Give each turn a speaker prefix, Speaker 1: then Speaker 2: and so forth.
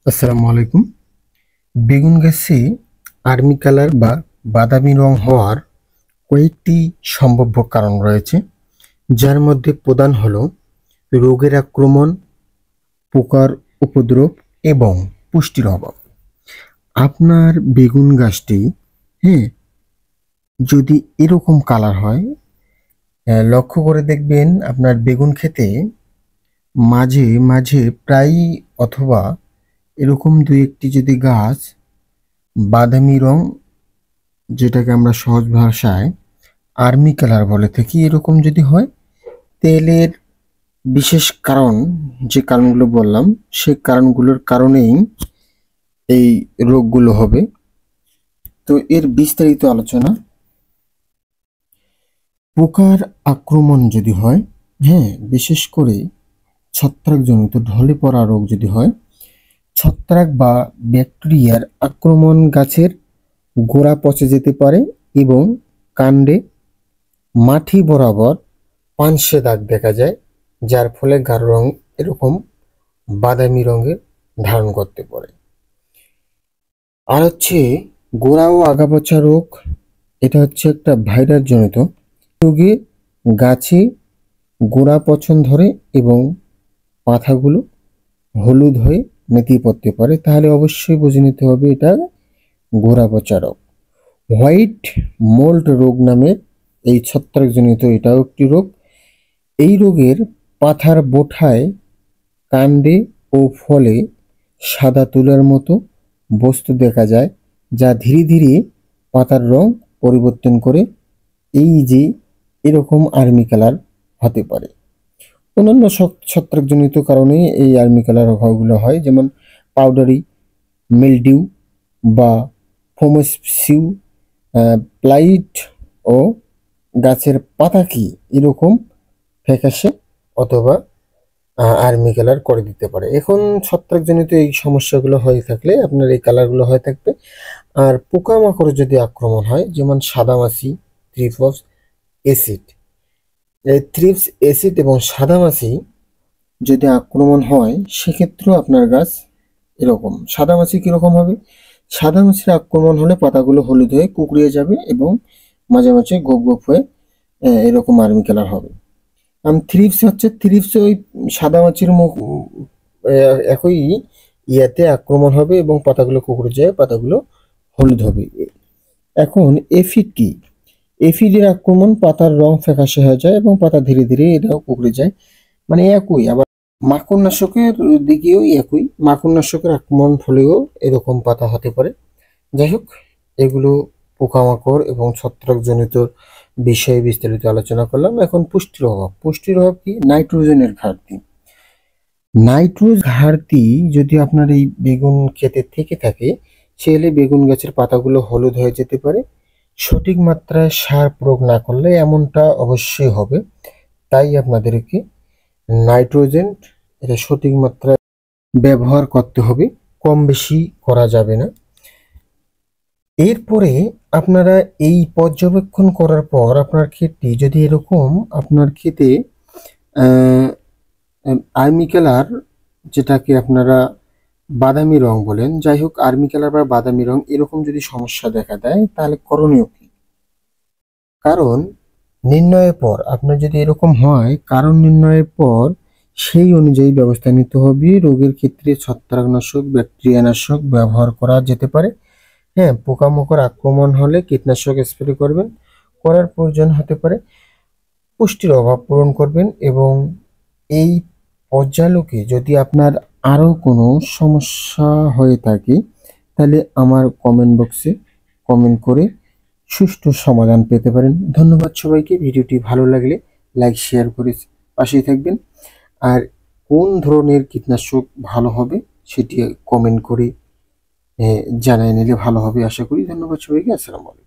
Speaker 1: আসসালামু আলাইকুম। বেগুন গাছে আর্মি কালার বা বাদামি রং হওয়ার কয়েকটি সম্ভাব্য কারণ রয়েছে, যার মধ্যে প্রধান হলো রোগের আক্রমণ, পোকার উপদ্রব এবং পুষ্টির অভাব। আপনার বেগুন গাছটি হ্যাঁ যদি এরকম কালার হয়, লক্ষ্য করে দেখবেন আপনার বেগুন ক্ষেতে মাঝে মাঝে প্রায় অথবা এরকম দুই একটি যদি গাছ বাদামি রং, যেটাকে আমরা সহজ ভাষায় আর্মি কালার বলে থাকি, এরকম যদি হয়, তেলের বিশেষ কারণ, যে কারণগুলো বললাম সেই কারণগুলোর কারণেই এই রোগগুলো হবে। তো এর বিস্তারিত আলোচনা, পোকার আক্রমণ যদি হয়, বিশেষ করে ছত্রাকজনিত ঢলে পড়া রোগ যদি হয়, ছত্রাক বা ব্যাকটেরিয়ার আক্রমণ গাছের গোড়া পচে যেতে পারে এবং কাণ্ডে মাটি বরাবর পানসে দাগ দেখা যায়, যার ফলে গাঢ় রং এরকম বাদামি রঙের ধারণ করতে পারে। আর হচ্ছে গোড়া ও আগাপচা রোগ, এটা হচ্ছে একটা ভাইরাস জনিত রোগে গাছে গোড়া পচন ধরে এবং পাতাগুলো হলুদ হয়ে নেতিয়ে পড়তে পারে, তাহলে অবশ্যই বুঝে নিতে হবে এটা গোড়া পচা রোগ। হোয়াইট মোল্ড রোগ নামের এই ছত্রাকজনিত এটাও একটি রোগ। এই রোগের পাতার বোঠায়, কাণ্ডে ও ফলে সাদা তুলার মতো বস্তু দেখা যায়, যা ধীরে ধীরে পাতার রং পরিবর্তন করে এই যে এরকম আর্মি কালার হতে পারে। অন্যান্য ছত্রাকজনিত কারণে এই আর্মি কালার রোগগুলো হয়, যেমন পাউডারি মিলডিউ বা ফোমোসিউ, প্লাইট ও গাছের পাতা কি এরকম ফ্যাকাশে অথবা আর্মি কালার করে দিতে পারে। এখন ছত্রাকজনিত এই সমস্যাগুলো হয়ে থাকলে আপনার এই কালারগুলো হয়ে থাকবে। আর পোকামাকড় যদি আক্রমণ হয়, যেমন সাদামাছি, থ্রিপস অ্যাসিড, এই থ্রিপস অ্যাসিড এবং সাদামাছি যদি আক্রমণ হয়, সেক্ষেত্রেও আপনার গাছ এরকম। সাদামাছি কীরকম হবে? সাদামাছির আক্রমণ হলে পাতাগুলো হলুদ হয়ে কুঁকড়িয়ে যাবে এবং মাঝে মাঝে গোপ গোপ হয়ে এরকম আর্মি কালার হবে। থ্রিপস হচ্ছে, থ্রিপস ওই সাদামাছির মুখ একই ইয়াতে আক্রমণ হবে এবং পাতাগুলো কুঁকড়ে যায়, পাতাগুলো হলুদ হবে। এখন এফিড কি? এফিডের আক্রমণ পাতার রং ফ্যাকাশে হয়ে যায় এবং পাতা ধীরে ধীরে এটাও কুঁকড়ে যায়, মানে একই। আবার মাকড়নাশকের দিকেও একই, মাকড়নাশকের আক্রমণ ফলেও এরকম পাতা হতে পারে। যাই হোক, এগুলো পোকামাকড় এবং ছত্রাকজনিত বিষয়ে বিস্তারিত আলোচনা করলাম। এখন পুষ্টির অভাব। পুষ্টির অভাব কি? নাইট্রোজেনের ঘাটতি। নাইট্রোজেন ঘাটতি যদি আপনার এই বেগুন ক্ষেতে থেকে থাকে, সেলে বেগুন গাছের পাতাগুলো হলুদ হয়ে যেতে পারে। সঠিক মাত্রায় সার প্রয়োগ না করলে এমনটা অবশ্যই হবে। তাই আপনাদেরকে নাইট্রোজেন এটা সঠিক মাত্রায় ব্যবহার করতে হবে, কম বেশি করা যাবে না। এরপরে আপনারা এই পর্যবেক্ষণ করার পর আপনার ক্ষেতটি যদি এরকম, আপনার ক্ষেতে আর্মি কালার, যেটাকে আপনারা বাদামি রং বলেন, যাই হোক আর্মি কালার বা বাদামি রং এরকম যদি সমস্যা দেখা দেয়, তাহলে করণীয় কি? কারণ নির্ণয়ের পর আপনার যদি এরকম হয়, কারণ নির্ণয়ের পর সেই অনুযায়ী ব্যবস্থা নিতে হবে। রোগের ক্ষেত্রে ছত্রাকনাশক, ব্যাকটেরিয়ানাশক ব্যবহার করা যেতে পারে। পোকামাকড় আক্রমণ হলে কীটনাশক স্প্রে করবেন, করার প্রয়োজন হতে পারে। পুষ্টির অভাব পূরণ করবেন। এবং এই পর্যালোকে যদি আপনার আরও কোনো সমস্যা হয়ে থাকে, তাহলে আমার কমেন্ট বক্সে কমেন্ট করে সুষ্ঠু সমাধান পেতে পারেন। ধন্যবাদ সবাইকে। ভিডিওটি ভালো লাগলে লাইক শেয়ার করে পাশেই থাকবেন। আর কোন ধরনের কীটনাশক ভালো হবে সেটি কমেন্ট করে জানিয়ে নিলে ভালো হবে আশা করি। ধন্যবাদ সবাইকে। আসসালামু আলাইকুম।